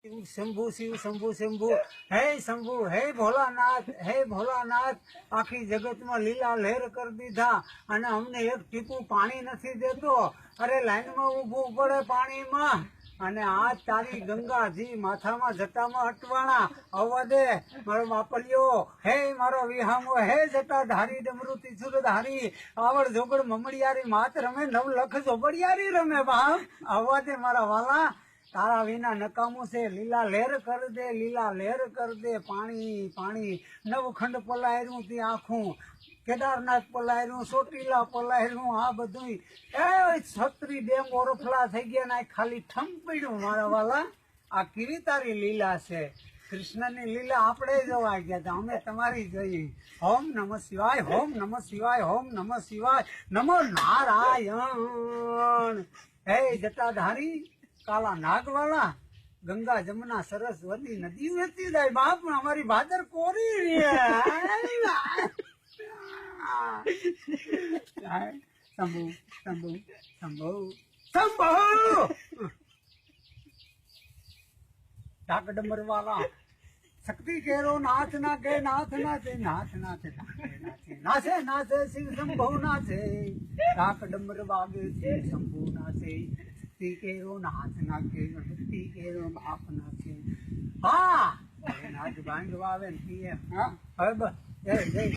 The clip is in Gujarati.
શંભુ શિવ શંભુ શંભુ હે શંભુ હે ભોલાનાથ આખી જગતમાં લીલા લહેર કરી દીધા અને અમને એક ટીપું પાણી નથી દેતો. અરે લાઈનમાં ઊભું પડે પાણીમાં અને આ તારી ગંગાજી માથામાં જટામાં અટવાણા આવવા દે મારો બાપલિયો હે મારો વિહામો હે જટા ધારી ડમરુ તીસુર ધારી આવડ જોગડ મમડિયારી માત રમે નવ લખ જોબડિયારી રમે બાપ આવવા દે મારા વાલા. તારા વિના નકામું છે. લીલા લહેર કર દે લીલા લહેર કર દે પાણી પાણી નવખંડ પલાયરું તે આખું કેદારનાથ પલાયરું ચોટીલા પલાયરું આ બધું એ છત્રી ડેમ ઓરફલા થઈ ગયા ને ખાલી ઠમ પડ્યું મારા વાલા. આ કેવી તારી લીલા છે. કૃષ્ણની લીલા આપણે જોવા ગયા હતા અમે તમારી જોઈ. ઓમ નમઃ શિવાય ઓમ નમઃ શિવાય ઓમ નમઃ શિવાય નમો નારાયણ. હે જટાધારી કાલા નાગવાળા ગંગા જમના સરસ્વતી નદી વહેતી જાય બાપ અમારી ભાદર કોરી શંભુ શંભુ શંભુ શંભુ ડાકડમર વાળા શક્તિ કેરો નાથ ના કે નાથ નાથે નાથ નાથે નાથે નાથે શિવ શંભુ નાથે ડાકડમર વાગે શિવ શંભુ નાથે શક્તિ કેરો નાથ નાખે શક્તિ કેરો બાપ નાખે. હા નાથ બાંધવા આવે ને હવે બસ જય જય